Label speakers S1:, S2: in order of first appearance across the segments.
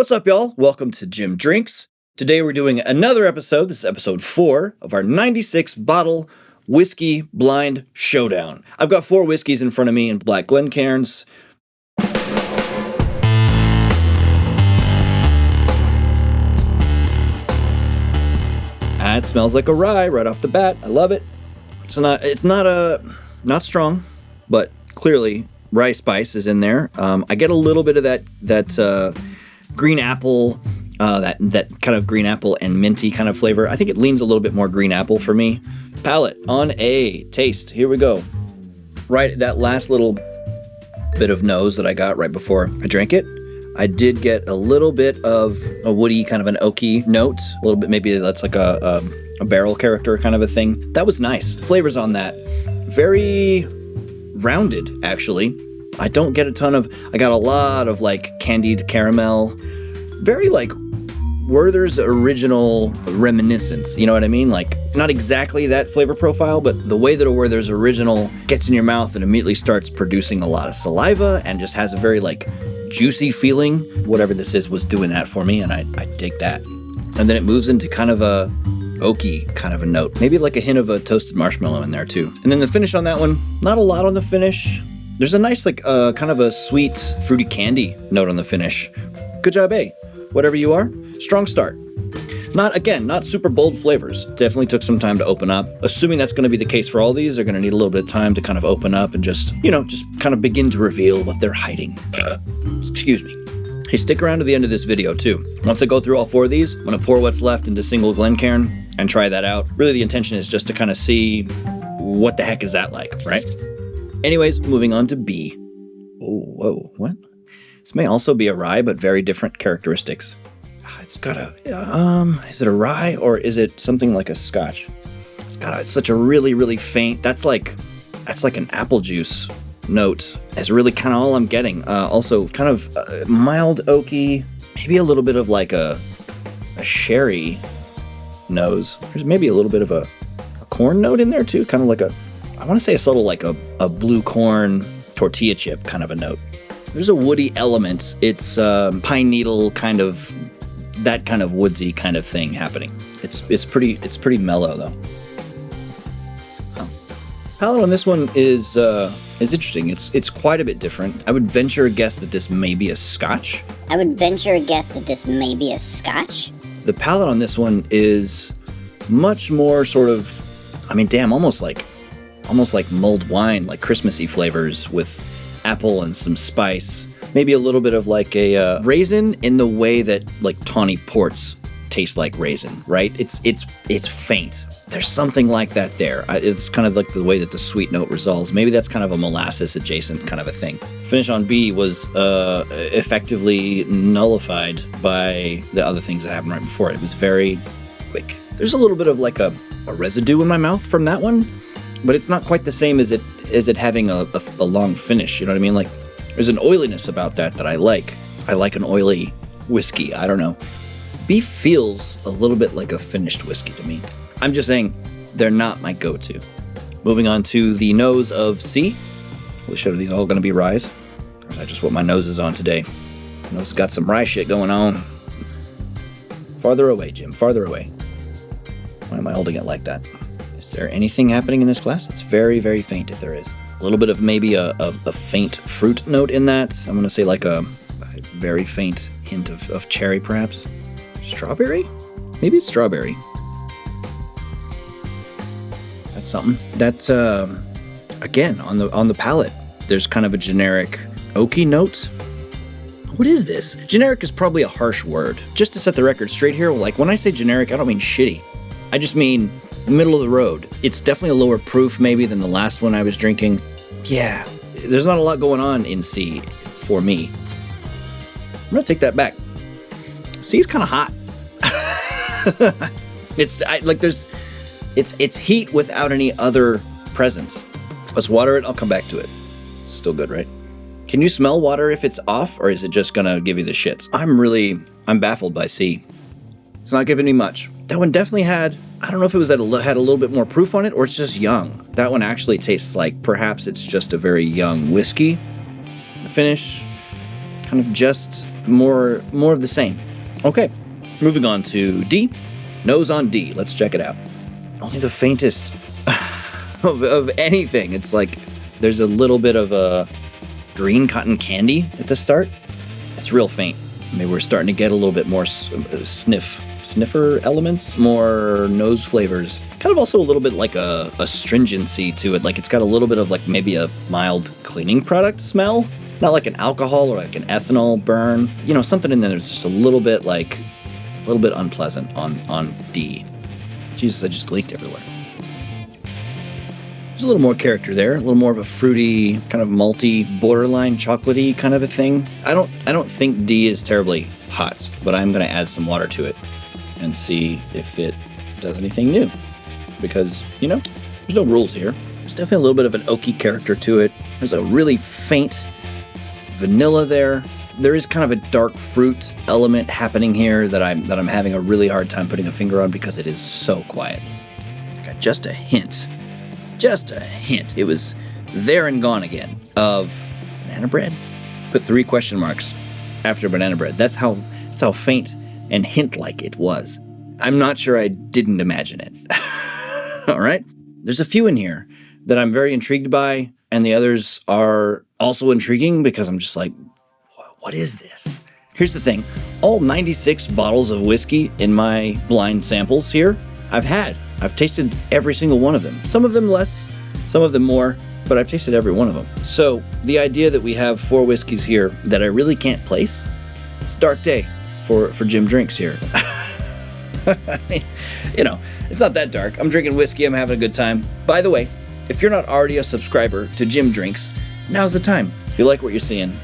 S1: What's up, y'all? Welcome to Jim Drinks. Today we're doing another episode. This is episode 4 of our 96 bottle whiskey blind showdown. I've got 4 whiskeys in front of me in black Glencairns. It smells like a rye right off the bat. I love it. It's not strong, but clearly rye spice is in there. I get a little bit of that green apple, that kind of green apple and minty kind of flavor. I think it leans a little bit more green apple for me. Palate on a taste. Here we go. Right, that last little bit of nose that I got right before I drank it, I did get a little bit of a woody, kind of an oaky note. A little bit, maybe that's like a barrel character kind of a thing. That was nice. Flavors on that. Very rounded, actually. I don't get I got a lot of like candied caramel. Very like Werther's original reminiscence. You know what I mean? Like not exactly that flavor profile, but the way that a Werther's original gets in your mouth and immediately starts producing a lot of saliva and just has a very like juicy feeling. Whatever this is was doing that for me, and I dig that. And then it moves into kind of a oaky kind of a note. Maybe like a hint of a toasted marshmallow in there too. And then the finish on that one, not a lot on the finish. There's a nice like kind of a sweet fruity candy note on the finish. Good job, A. Whatever you are, strong start. Not super bold flavors. Definitely took some time to open up. Assuming that's going to be the case for all these, they're going to need a little bit of time to kind of open up and just kind of begin to reveal what they're hiding. Excuse me. Hey, stick around to the end of this video too. Once I go through all 4 of these, I'm going to pour what's left into single Glencairn and try that out. Really, the intention is just to kind of see what the heck is that like, right? Anyways, moving on to B. Oh, whoa, what? This may also be a rye, but very different characteristics. It's got is it a rye or is it something like a scotch? It's such a really, really faint, that's like an apple juice note. That's really kind of all I'm getting. Also kind of mild oaky, maybe a little bit of like a sherry nose. There's maybe a little bit of a corn note in there too, kind of like I want to say a subtle like a blue corn tortilla chip kind of a note. There's a woody element. It's pine needle kind of, that kind of woodsy kind of thing happening. It's pretty mellow though. Oh. Palate on this one is interesting. It's quite a bit different. I would venture a guess that this may be a scotch. The palate on this one is much more sort of, almost like mulled wine, like Christmassy flavors with apple and some spice. Maybe a little bit of like a raisin in the way that like tawny ports taste like raisin, right? It's faint. There's something like that there. It's kind of like the way that the sweet note resolves. Maybe that's kind of a molasses adjacent kind of a thing. Finish on B was effectively nullified by the other things that happened right before it. It was very quick. There's a little bit of like a residue in my mouth from that one, but it's not quite the same as it having a long finish. You know what I mean? Like there's an oiliness about that I like. I like an oily whiskey. I don't know. Beef feels a little bit like a finished whiskey to me. I'm just saying they're not my go-to. Moving on to the nose of C. Are these all going to be ryes? Or is that just what my nose is on today? My nose has got some rye shit going on. Farther away, Jim. Farther away. Why am I holding it like that? Is there anything happening in this glass? It's very, very faint if there is. A little bit of maybe a faint fruit note in that. I'm going to say like a very faint hint of cherry perhaps. Strawberry? Maybe it's strawberry. That's something. That's, again, on the palate, there's kind of a generic oaky note. What is this? Generic is probably a harsh word. Just to set the record straight here, like when I say generic, I don't mean shitty. I just mean middle of the road. It's definitely a lower proof maybe than the last one I was drinking. Yeah, there's not a lot going on in C for me. I'm gonna take that back. C is kind of hot. It's heat without any other presence. Let's water it. I'll come back to it. Still good, right? Can you smell water if it's off, or is it just gonna give you the shits? I'm baffled by C. It's not giving me much. That one definitely had, I don't know if it was had a little bit more proof on it or it's just young. That one actually tastes like perhaps it's just a very young whiskey. The finish, kind of just more of the same. Okay, moving on to D. Nose on D. Let's check it out. Only the faintest of anything. It's like there's a little bit of a green cotton candy at the start. It's real faint. Maybe we're starting to get a little bit more sniffer elements, more nose flavors. Kind of also a little bit like a astringency to it. Like it's got a little bit of like maybe a mild cleaning product smell. Not like an alcohol or like an ethanol burn. You know, something in there that's just a little bit unpleasant on D. Jesus, I just gleeked everywhere. There's a little more character there, a little more of a fruity, kind of malty, borderline chocolatey kind of a thing. I don't think D is terribly hot, but I'm gonna add some water to it and see if it does anything new. Because, you know, there's no rules here. There's definitely a little bit of an oaky character to it. There's a really faint vanilla there. There is kind of a dark fruit element happening here that I'm having a really hard time putting a finger on because it is so quiet. Got just a hint. It was there and gone again of banana bread. Put 3 question marks after banana bread. That's how faint and hint-like it was. I'm not sure I didn't imagine it. All right? There's a few in here that I'm very intrigued by, and the others are also intriguing because I'm just like, what is this? Here's the thing. All 96 bottles of whiskey in my blind samples here, I've tasted every single one of them. Some of them less, some of them more, but I've tasted every one of them. So the idea that we have 4 whiskeys here that I really can't place, it's a dark day for Jim Drinks here. I mean, you know, it's not that dark. I'm drinking whiskey, I'm having a good time. By the way, if you're not already a subscriber to Jim Drinks, now's the time. If you like what you're seeing,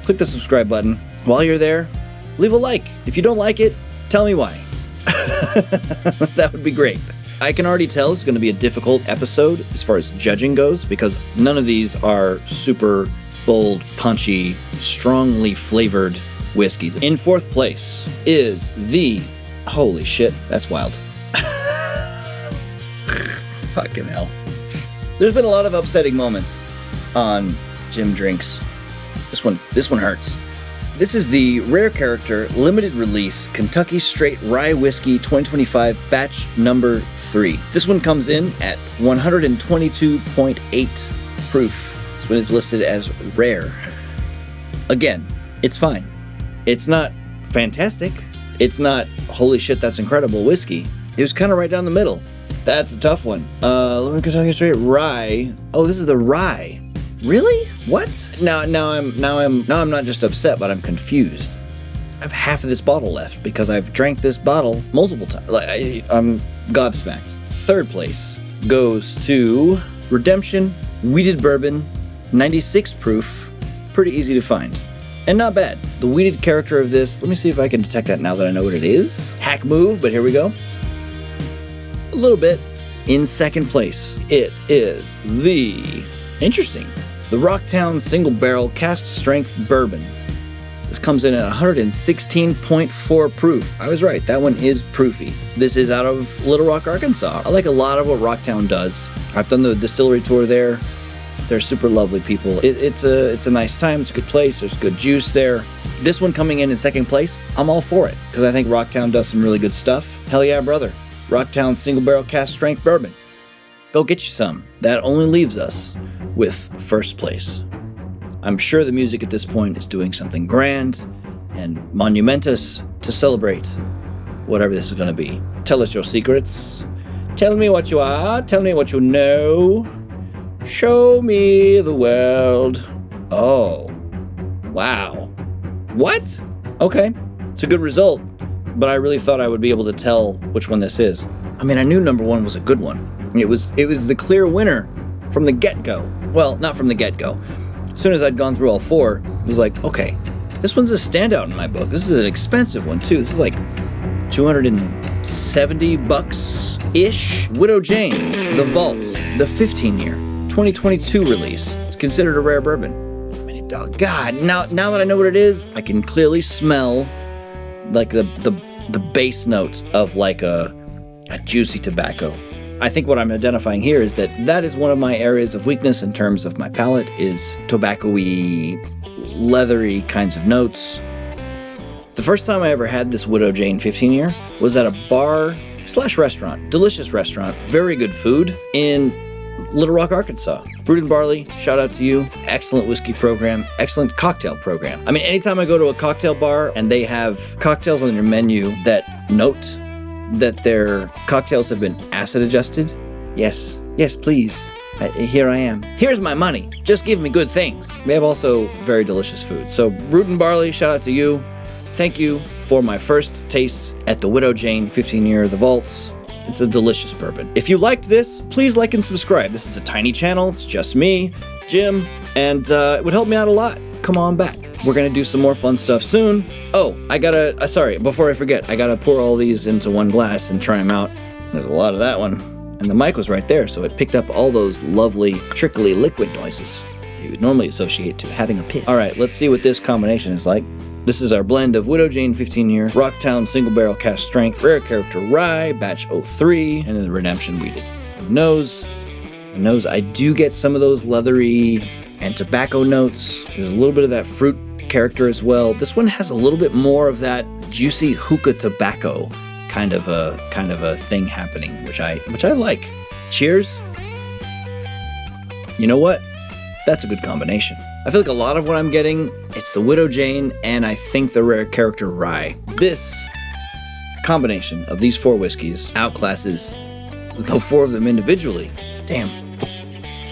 S1: click the subscribe button. While you're there, leave a like. If you don't like it, tell me why. That would be great. I can already tell it's going to be a difficult episode as far as judging goes because none of these are super bold, punchy, strongly flavored whiskeys. In 4th place is the... Holy shit, that's wild. Fucking hell. There's been a lot of upsetting moments on Jim Drinks. This one hurts. This is the Rare Character Limited Release Kentucky Straight Rye Whiskey 2025 Batch Number 3. This one comes in at 122.8 proof. This one is listed as rare. Again, it's fine. It's not fantastic. It's not, holy shit, that's incredible whiskey. It was kind of right down the middle. That's a tough one. Limited Kentucky Straight Rye. Oh, this is the rye. Really? What? Now I'm not just upset, but I'm confused. I have half of this bottle left because I've drank this bottle multiple times. I'm gobsmacked. 3rd place goes to Redemption Wheated Bourbon, 96 proof. Pretty easy to find. And not bad. The wheated character of this, let me see if I can detect that now that I know what it is. Hack move, but here we go. A little bit. In 2nd place, it is the Rocktown Single Barrel Cast Strength Bourbon. This comes in at 116.4 proof. I was right, that one is proofy. This is out of Little Rock, Arkansas. I like a lot of what Rocktown does. I've done the distillery tour there. They're super lovely people. It's a nice time. It's a good place. There's good juice there. This one coming in 2nd place, I'm all for it because I think Rocktown does some really good stuff. Hell yeah, brother. Rocktown Single Barrel Cast Strength Bourbon. Go get you some. That only leaves us with 1st place. I'm sure the music at this point is doing something grand and monumentous to celebrate whatever this is going to be. Tell us your secrets. Tell me what you are. Tell me what you know. Show me the world. Oh. Wow. What? Okay. It's a good result, but I really thought I would be able to tell which one this is. I mean, I knew number 1 was a good one. It was the clear winner from the get-go. Well, not from the get-go. As soon as I'd gone through all 4, it was like, okay, this one's a standout in my book. This is an expensive one, too. This is like $270-ish. Widow Jane, The Vault, the 15-year. 2022 release. It's considered a rare bourbon. I mean, God, now that I know what it is, I can clearly smell like the base note of like a juicy tobacco. I think what I'm identifying here is that is one of my areas of weakness in terms of my palate is tobacco-y, leathery kinds of notes. The first time I ever had this Widow Jane 15-year was at a bar/restaurant, delicious restaurant, very good food in Little Rock, Arkansas. Brewed in Barley, shout out to you. Excellent whiskey program, excellent cocktail program. I mean, anytime I go to a cocktail bar and they have cocktails on their menu that note that their cocktails have been acid adjusted, yes, please. Here I am. Here's my money. Just give me good things. They have also very delicious food. So Brewed in Barley, shout out to you. Thank you for my first taste at the Widow Jane 15-year, the Vaults. It's a delicious bourbon. If you liked this, please like and subscribe. This is a tiny channel. It's just me, Jim, and it would help me out a lot. Come on back. We're gonna do some more fun stuff soon. Oh, I gotta, sorry, before I forget, I gotta pour all these into one glass and try them out. There's a lot of that one. And the mic was right there, so it picked up all those lovely, trickly liquid noises you would normally associate to having a piss. All right, let's see what this combination is like. This is our blend of Widow Jane 15-year, Rocktown Single Barrel Cask Strength, Rare Character Rye, Batch 03, and then the Redemption Wheated. The nose, I do get some of those leathery and tobacco notes. There's a little bit of that fruit character as well. This one has a little bit more of that juicy hookah tobacco kind of a thing happening, which I like. Cheers. You know what? That's a good combination. I feel like a lot of what I'm getting, it's the Widow Jane and I think the Rare Character Rye. This combination of these 4 whiskeys outclasses the 4 of them individually. Damn.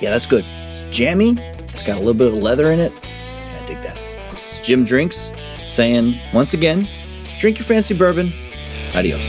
S1: Yeah, that's good. It's jammy. It's got a little bit of leather in it. Yeah, I dig that. It's Jim Drinks saying, once again, drink your fancy bourbon. Adios.